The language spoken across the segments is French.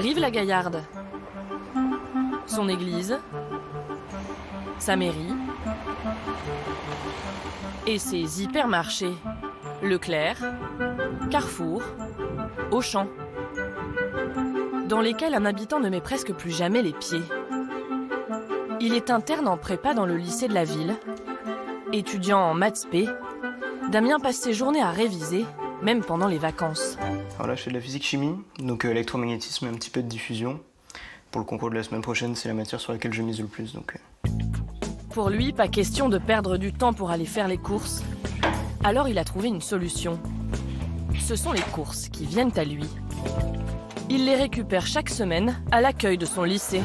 Brive-la-Gaillarde. Son église, sa mairie et ses hypermarchés. Leclerc, Carrefour, Auchan, dans lesquels un habitant ne met presque plus jamais les pieds. Il est interne en prépa dans le lycée de la ville. Étudiant en maths P, Damien passe ses journées à réviser, même pendant les vacances. Alors là, je fais de la physique-chimie, donc électromagnétisme et un petit peu de diffusion. Pour le concours de la semaine prochaine, c'est la matière sur laquelle je mise le plus. Pour lui, pas question de perdre du temps pour aller faire les courses. Alors il a trouvé une solution. Ce sont les courses qui viennent à lui. Il les récupère chaque semaine à l'accueil de son lycée.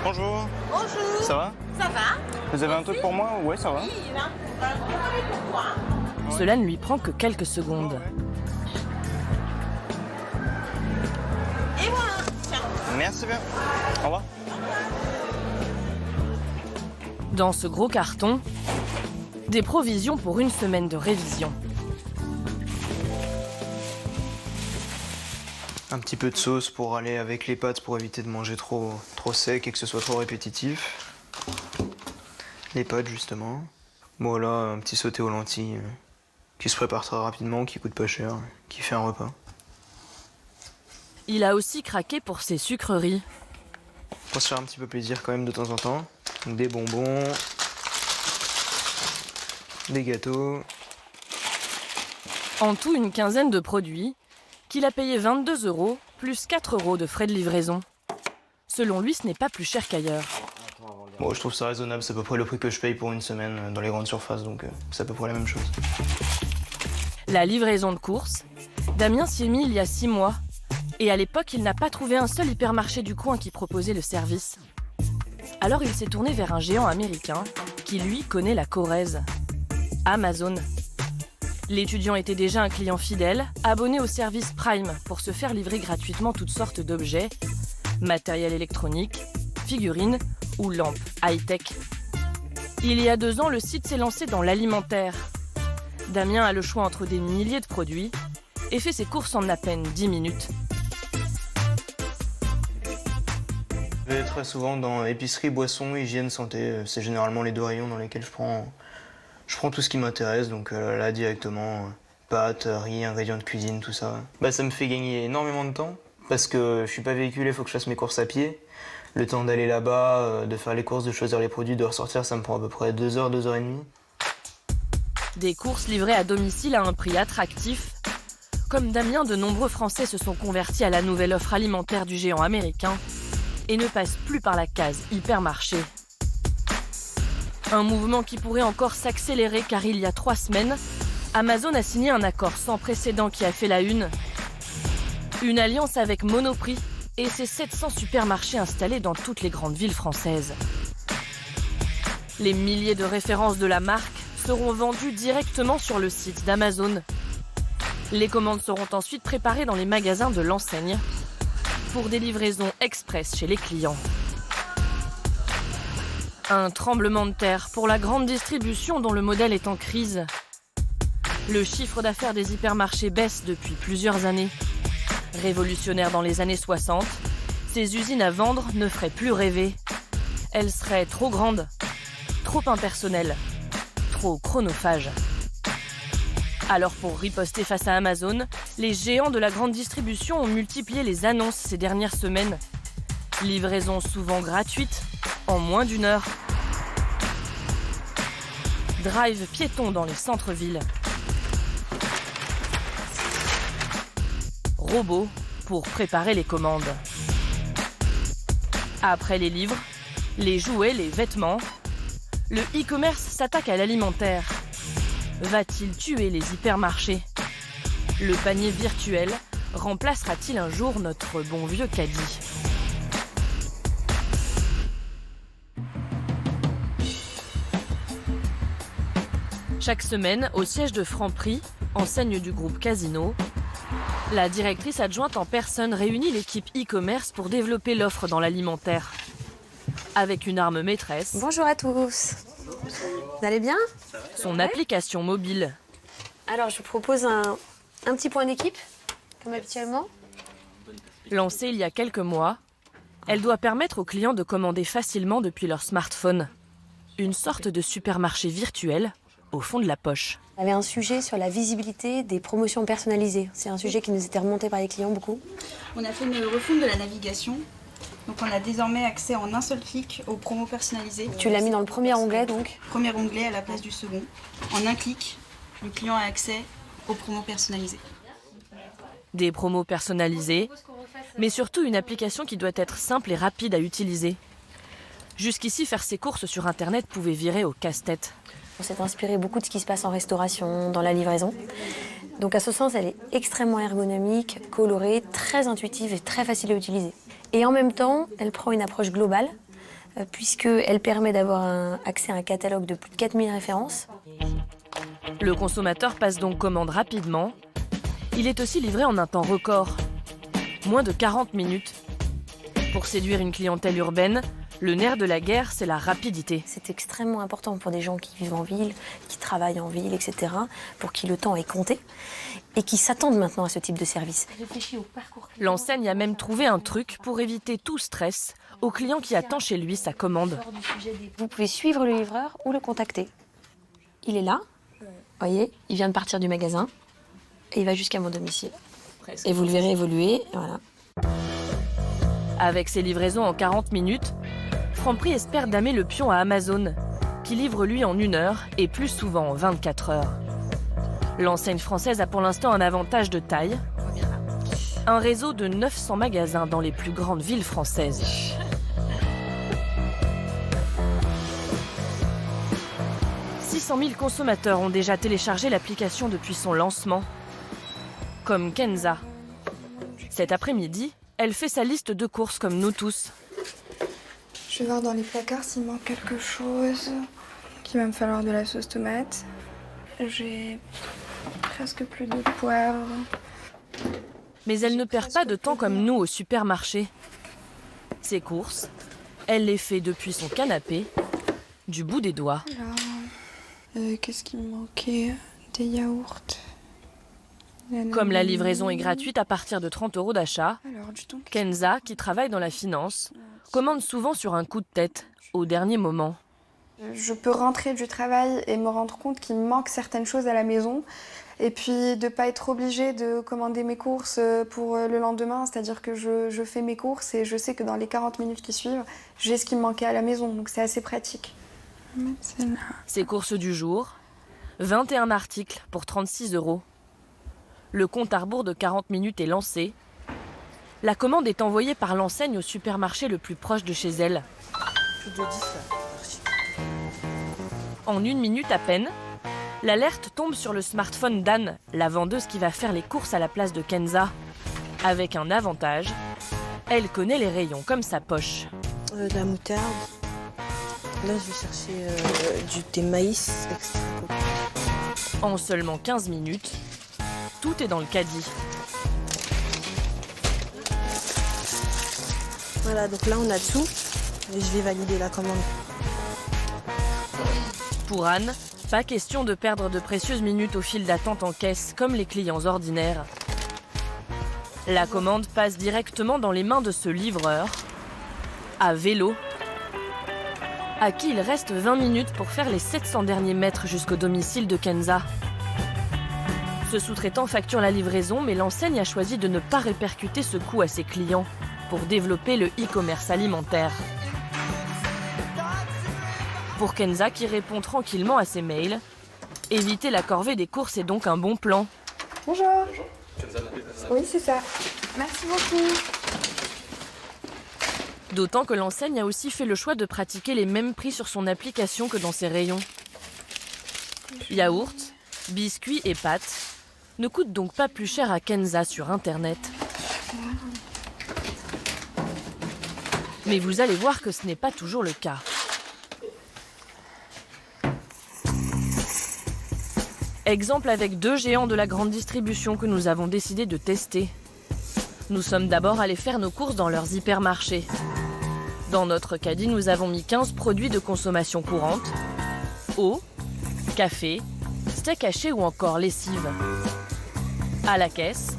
Bonjour. Bonjour. Ça va? Ça va? Vous avez un truc pour moi? Ouais, ça va. Oui, il a un gros pavé pour toi. Cela ne lui prend que quelques secondes. Et voilà. Tiens. Merci bien. Au revoir. Dans ce gros carton, des provisions pour une semaine de révision. Un petit peu de sauce pour aller avec les pâtes pour éviter de manger trop sec et que ce soit trop répétitif. Les pâtes justement. Voilà, un petit sauté aux lentilles qui se prépare très rapidement, qui coûte pas cher, qui fait un repas. Il a aussi craqué pour ses sucreries. Pour se faire un petit peu plaisir quand même de temps en temps. Donc des bonbons, des gâteaux. En tout, une quinzaine de produits qu'il a payé 22 € plus 4 € de frais de livraison. Selon lui, ce n'est pas plus cher qu'ailleurs. Bon, je trouve ça raisonnable, c'est à peu près le prix que je paye pour une semaine dans les grandes surfaces, donc c'est à peu près la même chose. La livraison de courses, Damien s'y est mis il y a 6 mois. Et à l'époque, il n'a pas trouvé un seul hypermarché du coin qui proposait le service. Alors il s'est tourné vers un géant américain qui, lui, connaît la Corrèze. Amazon. L'étudiant était déjà un client fidèle, abonné au service Prime pour se faire livrer gratuitement toutes sortes d'objets, matériel électronique, figurines ou lampes high-tech. Il y a 2 ans, le site s'est lancé dans l'alimentaire. Damien a le choix entre des milliers de produits et fait ses courses en à peine 10 minutes. Je vais très souvent dans épicerie, boissons, hygiène, santé. C'est généralement les 2 rayons dans lesquels je prends tout ce qui m'intéresse. Donc là, directement, pâtes, riz, ingrédients de cuisine, tout ça. Ça me fait gagner énormément de temps parce que je suis pas véhiculé, il faut que je fasse mes courses à pied. Le temps d'aller là-bas, de faire les courses, de choisir les produits, de ressortir, ça me prend à peu près 2 heures, 2 heures et demie. Des courses livrées à domicile à un prix attractif. Comme Damien, de nombreux Français se sont convertis à la nouvelle offre alimentaire du géant américain et ne passent plus par la case hypermarché. Un mouvement qui pourrait encore s'accélérer car il y a 3 semaines, Amazon a signé un accord sans précédent qui a fait la une. Une alliance avec Monoprix et ses 700 supermarchés installés dans toutes les grandes villes françaises. Les milliers de références de la marque seront vendues directement sur le site d'Amazon. Les commandes seront ensuite préparées dans les magasins de l'enseigne pour des livraisons express chez les clients. Un tremblement de terre pour la grande distribution dont le modèle est en crise. Le chiffre d'affaires des hypermarchés baisse depuis plusieurs années. Révolutionnaire dans les années 60, ces usines à vendre ne feraient plus rêver. Elles seraient trop grandes, trop impersonnelles, trop chronophages. Alors pour riposter face à Amazon, les géants de la grande distribution ont multiplié les annonces ces dernières semaines. Livraison souvent gratuite, en moins d'1 heure. Drive piéton dans les centres-villes. Robots pour préparer les commandes. Après les livres, les jouets, les vêtements, le e-commerce s'attaque à l'alimentaire. Va-t-il tuer les hypermarchés? Le panier virtuel remplacera-t-il un jour notre bon vieux caddie? Chaque semaine, au siège de Franprix, enseigne du groupe Casino, la directrice adjointe en personne réunit l'équipe e-commerce pour développer l'offre dans l'alimentaire. Avec une arme maîtresse. Bonjour à tous. Vous allez bien? Son application mobile. Alors, je vous propose un petit point d'équipe, comme habituellement. Lancée il y a quelques mois, elle doit permettre aux clients de commander facilement depuis leur smartphone. Une sorte de supermarché virtuel au fond de la poche. On avait un sujet sur la visibilité des promotions personnalisées. C'est un sujet qui nous était remonté par les clients beaucoup. On a fait une refonte de la navigation. Donc on a désormais accès en un seul clic aux promos personnalisés. Tu l'as mis dans le premier onglet donc. Premier onglet à la place du second. En un clic, le client a accès aux promos personnalisés. Des promos personnalisés, mais surtout une application qui doit être simple et rapide à utiliser. Jusqu'ici, faire ses courses sur Internet pouvait virer au casse-tête. On s'est inspiré beaucoup de ce qui se passe en restauration, dans la livraison. Donc à ce sens, elle est extrêmement ergonomique, colorée, très intuitive et très facile à utiliser. Et en même temps, elle prend une approche globale, puisqu'elle permet d'avoir accès à un catalogue de plus de 4000 références. Le consommateur passe donc commande rapidement. Il est aussi livré en un temps record, moins de 40 minutes. Pour séduire une clientèle urbaine, le nerf de la guerre, c'est la rapidité. C'est extrêmement important pour des gens qui vivent en ville, qui travaillent en ville, etc., pour qui le temps est compté et qui s'attendent maintenant à ce type de service. L'enseigne a même trouvé un truc pour éviter tout stress au client qui attend chez lui sa commande. Vous pouvez suivre le livreur ou le contacter. Il est là, vous voyez, il vient de partir du magasin et il va jusqu'à mon domicile. Et vous le verrez évoluer, voilà. Avec ses livraisons en 40 minutes, Franprix espère damer le pion à Amazon, qui livre lui en 1 heure et plus souvent en 24 heures. L'enseigne française a pour l'instant un avantage de taille. Un réseau de 900 magasins dans les plus grandes villes françaises. « 600 000 consommateurs ont déjà téléchargé l'application depuis son lancement. Comme Kenza. Cet après-midi, elle fait sa liste de courses comme nous tous. Je vais voir dans les placards s'il manque quelque chose. Il va me falloir de la sauce tomate. J'ai presque plus de poivre. Mais elle ne perd pas de temps comme nous au supermarché. Ses courses, elle les fait depuis son canapé, du bout des doigts. Qu'est-ce qui me manquait? Des yaourts. Comme la livraison est gratuite à partir de 30 € d'achat, Kenza, qui travaille dans la finance, commande souvent sur un coup de tête, au dernier moment. Je peux rentrer du travail et me rendre compte qu'il me manque certaines choses à la maison. Et puis de ne pas être obligée de commander mes courses pour le lendemain. C'est-à-dire que je fais mes courses et je sais que dans les 40 minutes qui suivent, j'ai ce qui me manquait à la maison. Donc c'est assez pratique. Ses courses du jour, 21 articles pour 36 €. Le compte à rebours de 40 minutes est lancé. La commande est envoyée par l'enseigne au supermarché le plus proche de chez elle. En 1 minute à peine, l'alerte tombe sur le smartphone d'Anne, la vendeuse qui va faire les courses à la place de Kenza. Avec un avantage, elle connaît les rayons comme sa poche. De la moutarde. Là, je vais chercher des maïs extra. En seulement 15 minutes, tout est dans le caddie. Voilà, donc là, on a tout. Et je vais valider la commande. Pour Anne, pas question de perdre de précieuses minutes au fil d'attente en caisse, comme les clients ordinaires. La commande passe directement dans les mains de ce livreur, à vélo, à qui il reste 20 minutes pour faire les 700 derniers mètres jusqu'au domicile de Kenza. Ce sous-traitant facture la livraison, mais l'enseigne a choisi de ne pas répercuter ce coût à ses clients pour développer le e-commerce alimentaire. Pour Kenza, qui répond tranquillement à ses mails, éviter la corvée des courses est donc un bon plan. Bonjour. Oui, c'est ça. Merci beaucoup. D'autant que l'enseigne a aussi fait le choix de pratiquer les mêmes prix sur son application que dans ses rayons. Yaourts, biscuits et pâtes ne coûtent donc pas plus cher à Kenza sur Internet. Mais vous allez voir que ce n'est pas toujours le cas. Exemple avec 2 géants de la grande distribution que nous avons décidé de tester. Nous sommes d'abord allés faire nos courses dans leurs hypermarchés. Dans notre caddie, nous avons mis 15 produits de consommation courante, eau, café, steak haché ou encore lessive. À la caisse,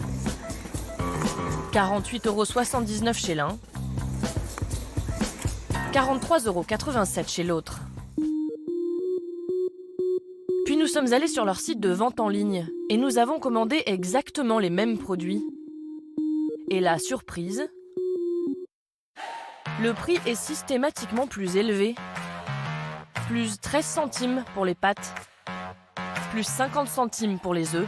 48,79 € chez l'un, 43,87 € chez l'autre. Puis nous sommes allés sur leur site de vente en ligne et nous avons commandé exactement les mêmes produits. Et la surprise, le prix est systématiquement plus élevé. Plus 13 centimes pour les pâtes, plus 50 centimes pour les œufs,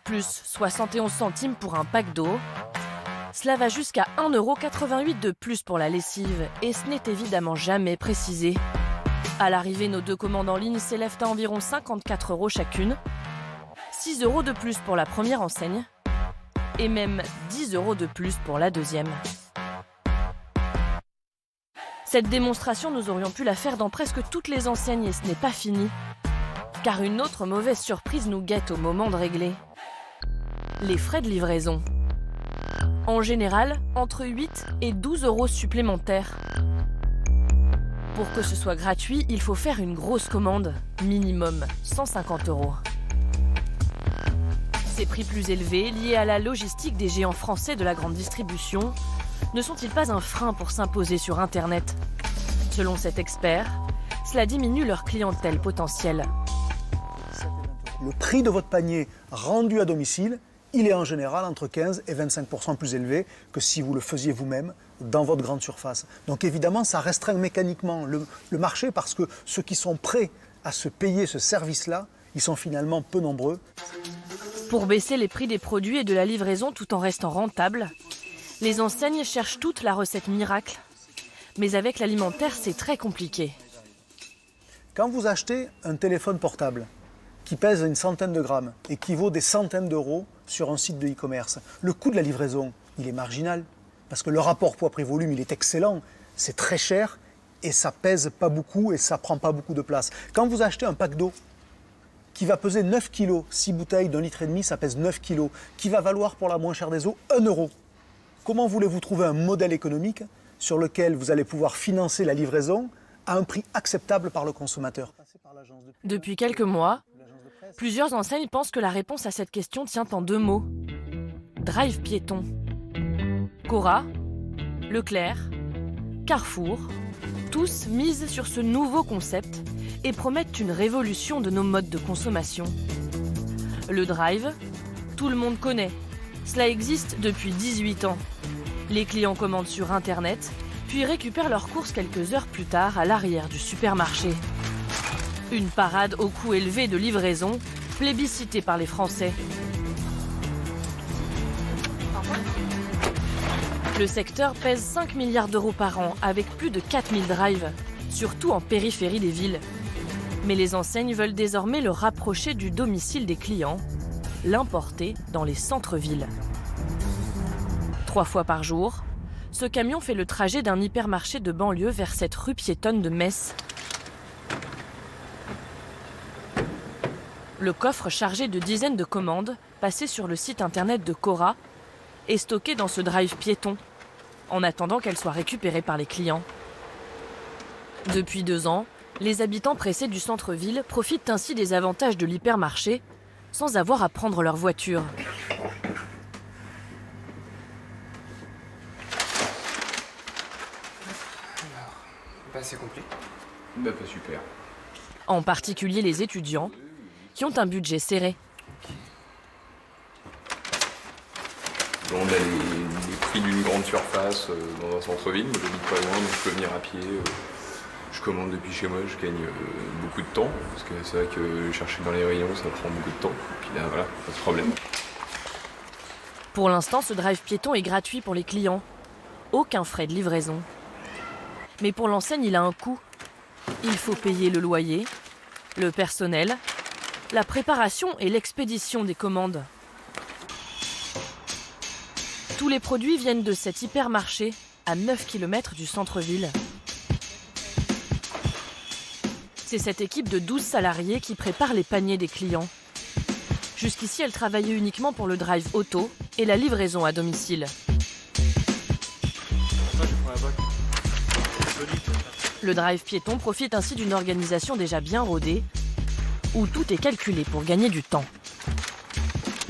plus 71 centimes pour un pack d'eau. Cela va jusqu'à 1,88 € de plus pour la lessive et ce n'est évidemment jamais précisé. À l'arrivée, nos deux commandes en ligne s'élèvent à environ 54 € chacune, 6 € de plus pour la première enseigne et même 10 € de plus pour la deuxième. Cette démonstration, nous aurions pu la faire dans presque toutes les enseignes et ce n'est pas fini. Car une autre mauvaise surprise nous guette au moment de régler. Les frais de livraison. En général, entre 8 et 12 € supplémentaires. Pour que ce soit gratuit, il faut faire une grosse commande, minimum 150 €. Ces prix plus élevés, liés à la logistique des géants français de la grande distribution, ne sont-ils pas un frein pour s'imposer sur Internet? Selon cet expert, cela diminue leur clientèle potentielle. Le prix de votre panier rendu à domicile, il est en général entre 15 et 25% plus élevé que si vous le faisiez vous-même dans votre grande surface. Donc évidemment, ça restreint mécaniquement le marché parce que ceux qui sont prêts à se payer ce service-là, ils sont finalement peu nombreux. Pour baisser les prix des produits et de la livraison tout en restant rentables, les enseignes cherchent toutes la recette miracle. Mais avec l'alimentaire, c'est très compliqué. Quand vous achetez un téléphone portable qui pèse une centaine de grammes et qui vaut des centaines d'euros sur un site de e-commerce, le coût de la livraison, il est marginal. Parce que le rapport poids-prix-volume, il est excellent. C'est très cher et ça pèse pas beaucoup et ça prend pas beaucoup de place. Quand vous achetez un pack d'eau qui va peser 9 kg, 6 bouteilles d'1,5 litre, ça pèse 9 kg, qui va valoir pour la moins chère des eaux 1 €. Comment voulez-vous trouver un modèle économique sur lequel vous allez pouvoir financer la livraison à un prix acceptable par le consommateur? Depuis quelques mois, plusieurs enseignes pensent que la réponse à cette question tient en 2 mots. Drive piéton. Cora, Leclerc, Carrefour, tous misent sur ce nouveau concept et promettent une révolution de nos modes de consommation. Le drive, tout le monde connaît. Cela existe depuis 18 ans. Les clients commandent sur Internet, puis récupèrent leurs courses quelques heures plus tard à l'arrière du supermarché. Une parade au coût élevé de livraison, plébiscitée par les Français. Le secteur pèse 5 milliards d'euros par an, avec plus de 4000 drives, surtout en périphérie des villes. Mais les enseignes veulent désormais le rapprocher du domicile des clients, l'importer dans les centres-villes. 3 fois par jour, ce camion fait le trajet d'un hypermarché de banlieue vers cette rue piétonne de Metz. Le coffre chargé de dizaines de commandes, passées sur le site internet de Cora, est stocké dans ce drive piéton, en attendant qu'elle soit récupérée par les clients. Depuis 2 ans, les habitants pressés du centre-ville profitent ainsi des avantages de l'hypermarché, sans avoir à prendre leur voiture. C'est complet. Pas super. En particulier les étudiants, qui ont un budget serré. On a les prix d'une grande surface dans un centre-ville. Moi, j'habite pas loin, donc je peux venir à pied. Je commande depuis chez moi, je gagne beaucoup de temps. Parce que c'est vrai que chercher dans les rayons, ça prend beaucoup de temps. Et puis là, voilà, pas de problème. Pour l'instant, ce drive piéton est gratuit pour les clients. Aucun frais de livraison. Mais pour l'enseigne, il a un coût. Il faut payer le loyer, le personnel, la préparation et l'expédition des commandes. Tous les produits viennent de cet hypermarché, à 9 km du centre-ville. C'est cette équipe de 12 salariés qui prépare les paniers des clients. Jusqu'ici, elle travaillait uniquement pour le drive auto et la livraison à domicile. Le drive piéton profite ainsi d'une organisation déjà bien rodée, où tout est calculé pour gagner du temps.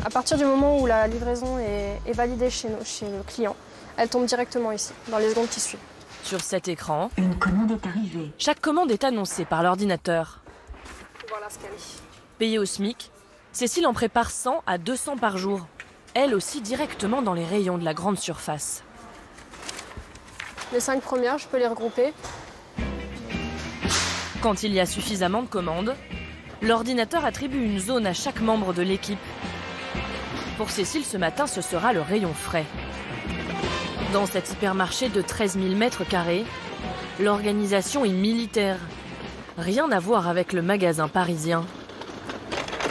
À partir du moment où la livraison est validée chez le client, elle tombe directement ici, dans les secondes qui suivent. Sur cet écran, une commande est arrivée. Chaque commande est annoncée par l'ordinateur. Voilà ce qu'elle est. Payée au SMIC, Cécile en prépare 100 à 200 par jour. Elle aussi directement dans les rayons de la grande surface. Les 5 premières, je peux les regrouper. Quand il y a suffisamment de commandes, l'ordinateur attribue une zone à chaque membre de l'équipe. Pour Cécile, ce matin, ce sera le rayon frais. Dans cet hypermarché de 13 000 mètres carrés, l'organisation est militaire. Rien à voir avec le magasin parisien.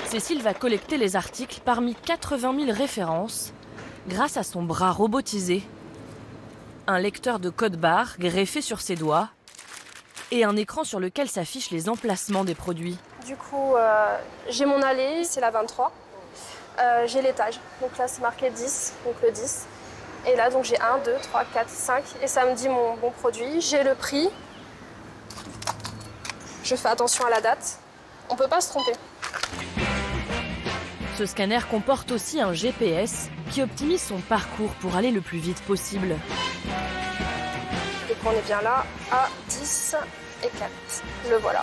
Cécile va collecter les articles parmi 80 000 références grâce à son bras robotisé. Un lecteur de code-barre greffé sur ses doigts et un écran sur lequel s'affichent les emplacements des produits. Du coup, j'ai mon allée, c'est la 23. J'ai l'étage, donc là c'est marqué 10, donc le 10. Et là, donc j'ai 1, 2, 3, 4, 5. Et ça me dit mon bon produit. J'ai le prix. Je fais attention à la date. On ne peut pas se tromper. Ce scanner comporte aussi un GPS qui optimise son parcours pour aller le plus vite possible. Donc on est bien là, à 10 et 4. Le voilà.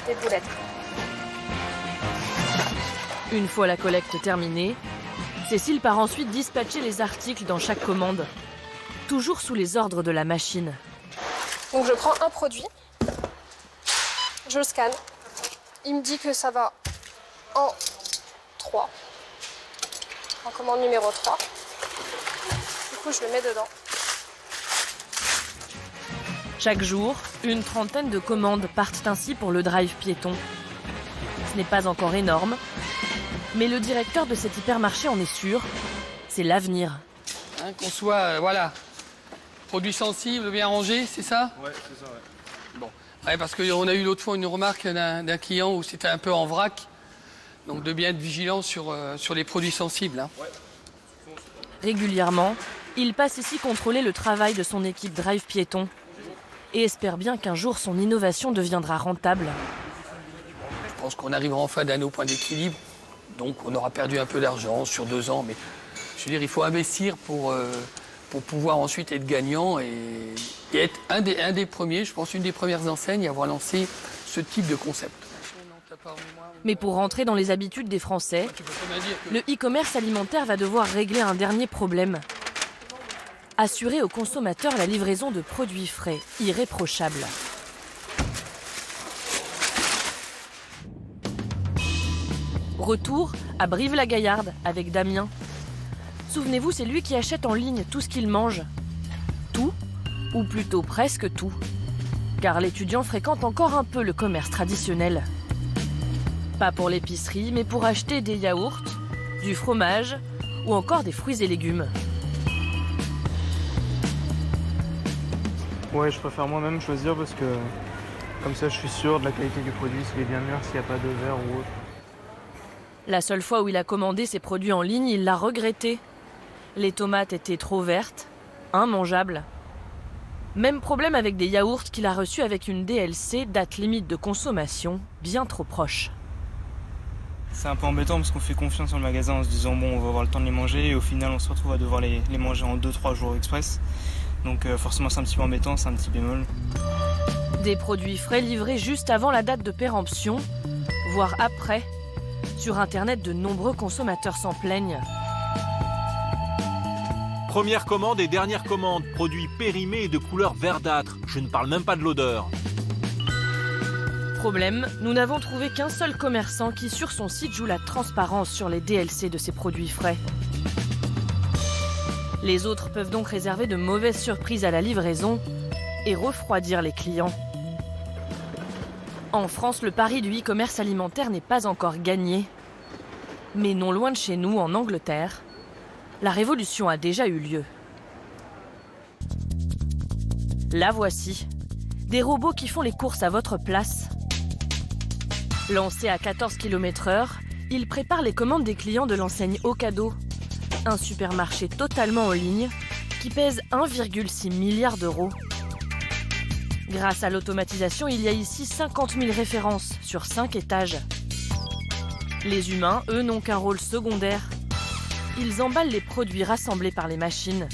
Des boulettes. Une fois la collecte terminée, Cécile part ensuite dispatcher les articles dans chaque commande, toujours sous les ordres de la machine. Donc je prends un produit, je le scanne, il me dit que ça va en 3, en commande numéro 3. Du coup je le mets dedans. Chaque jour, une trentaine de commandes partent ainsi pour le drive piéton. Ce n'est pas encore énorme, mais le directeur de cet hypermarché en est sûr, c'est l'avenir. Hein, qu'on soit, voilà, produits sensibles, bien rangés, c'est ça? Ouais, c'est ça, ouais. Bon, ouais, parce qu'on a eu l'autre fois une remarque d'un client où c'était un peu en vrac, donc de bien être vigilant sur les produits sensibles. Hein. Ouais. Régulièrement, il passe ici contrôler le travail de son équipe drive piéton et espère bien qu'un jour son innovation deviendra rentable. Je pense qu'on arrivera enfin à nos points d'équilibre. Donc on aura perdu un peu d'argent sur 2 ans, mais je veux dire, il faut investir pour pouvoir ensuite être gagnant et être un des premiers, je pense une des premières enseignes à avoir lancé ce type de concept. Mais pour rentrer dans les habitudes des Français, le e-commerce alimentaire va devoir régler un dernier problème. Assurer aux consommateurs la livraison de produits frais, irréprochables. Retour à Brive-la-Gaillarde avec Damien. Souvenez-vous, c'est lui qui achète en ligne tout ce qu'il mange. Tout, ou plutôt presque tout. Car l'étudiant fréquente encore un peu le commerce traditionnel. Pas pour l'épicerie, mais pour acheter des yaourts, du fromage ou encore des fruits et légumes. Ouais, je préfère moi-même choisir parce que comme ça je suis sûr de la qualité du produit, s'il est bien mûr, s'il n'y a pas de verre ou autre. La seule fois où il a commandé ses produits en ligne, il l'a regretté. Les tomates étaient trop vertes, immangeables. Même problème avec des yaourts qu'il a reçus avec une DLC, date limite de consommation, bien trop proche. C'est un peu embêtant parce qu'on fait confiance en le magasin en se disant bon, on va avoir le temps de les manger et au final on se retrouve à devoir les manger en 2-3 jours express. Donc forcément c'est un petit peu embêtant, c'est un petit bémol. Des produits frais livrés juste avant la date de péremption, voire après. Sur Internet, de nombreux consommateurs s'en plaignent. Première commande et dernière commande, produits périmés et de couleur verdâtre. Je ne parle même pas de l'odeur. Problème, nous n'avons trouvé qu'un seul commerçant qui sur son site joue la transparence sur les DLC de ses produits frais. Les autres peuvent donc réserver de mauvaises surprises à la livraison et refroidir les clients. En France, le pari du e-commerce alimentaire n'est pas encore gagné. Mais non loin de chez nous, en Angleterre, la révolution a déjà eu lieu. La voici. Des robots qui font les courses à votre place. Lancés à 14 km/h, ils préparent les commandes des clients de l'enseigne Ocado. Un supermarché totalement en ligne qui pèse 1,6 milliard d'euros. Grâce à l'automatisation, il y a ici 50 000 références sur 5 étages. Les humains, eux, n'ont qu'un rôle secondaire. Ils emballent les produits rassemblés par les machines.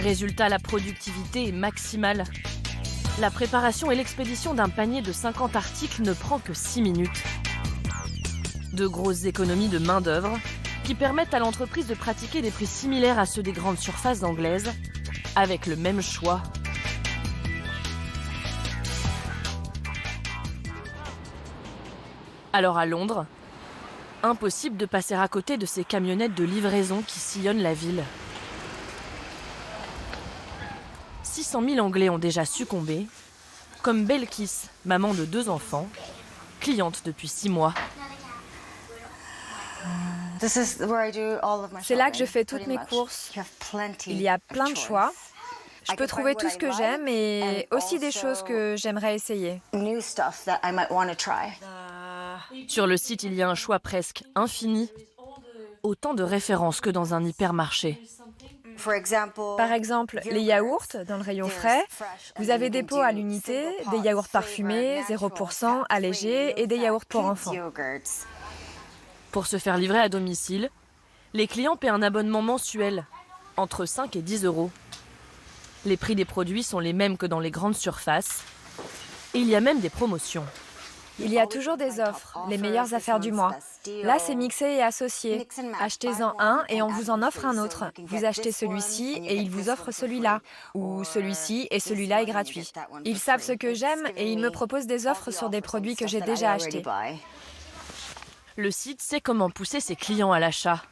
Résultat, la productivité est maximale. La préparation et l'expédition d'un panier de 50 articles ne prend que 6 minutes. De grosses économies de main-d'œuvre qui permettent à l'entreprise de pratiquer des prix similaires à ceux des grandes surfaces anglaises, avec le même choix. Alors à Londres, impossible de passer à côté de ces camionnettes de livraison qui sillonnent la ville. 600 000 Anglais ont déjà succombé, comme Belkis, maman de 2 enfants, cliente depuis 6 mois. C'est là que je fais toutes mes courses. Il y a plein de choix. Je peux trouver tout ce que j'aime et aussi des choses que j'aimerais essayer. Sur le site, il y a un choix presque infini, autant de références que dans un hypermarché. Par exemple, les yaourts dans le rayon frais. Vous avez des pots à l'unité, des yaourts parfumés, 0%, allégés et des yaourts pour enfants. Pour se faire livrer à domicile, les clients paient un abonnement mensuel, entre 5 et 10 euros. Les prix des produits sont les mêmes que dans les grandes surfaces. Et il y a même des promotions. Il y a toujours des offres, les meilleures affaires du mois. Là, c'est mixé et associé. Achetez-en un et on vous en offre un autre. Vous achetez celui-ci et ils vous offrent celui-là. Ou celui-ci et celui-là est gratuit. Ils savent ce que j'aime et ils me proposent des offres sur des produits que j'ai déjà achetés. Le site sait comment pousser ses clients à l'achat.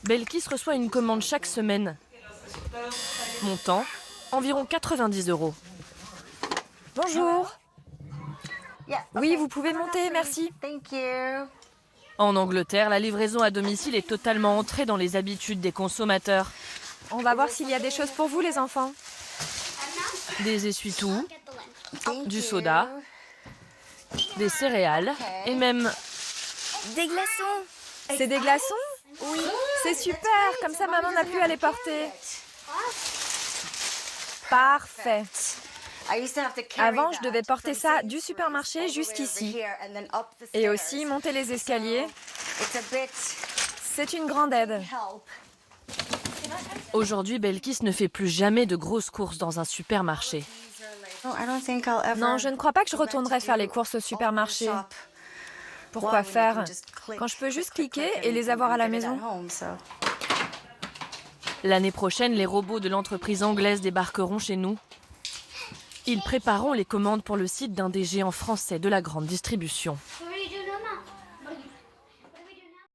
Belkis reçoit une commande chaque semaine. Montant, environ 90 euros. Bonjour. Oui, vous pouvez monter, merci. En Angleterre, la livraison à domicile est totalement entrée dans les habitudes des consommateurs. On va voir s'il y a des choses pour vous, les enfants. Des essuie-tout, du soda, des céréales et même... Des glaçons. C'est des glaçons? Oui. C'est super, comme ça maman n'a plus à les porter. Parfait. Avant, je devais porter ça du supermarché jusqu'ici. Et aussi monter les escaliers. C'est une grande aide. Aujourd'hui, Belkis ne fait plus jamais de grosses courses dans un supermarché. Non, je ne crois pas que je retournerai faire les courses au supermarché. Pourquoi faire quand je peux juste cliquer et les avoir à la maison? L'année prochaine, les robots de l'entreprise anglaise débarqueront chez nous. Ils prépareront les commandes pour le site d'un des géants français de la grande distribution.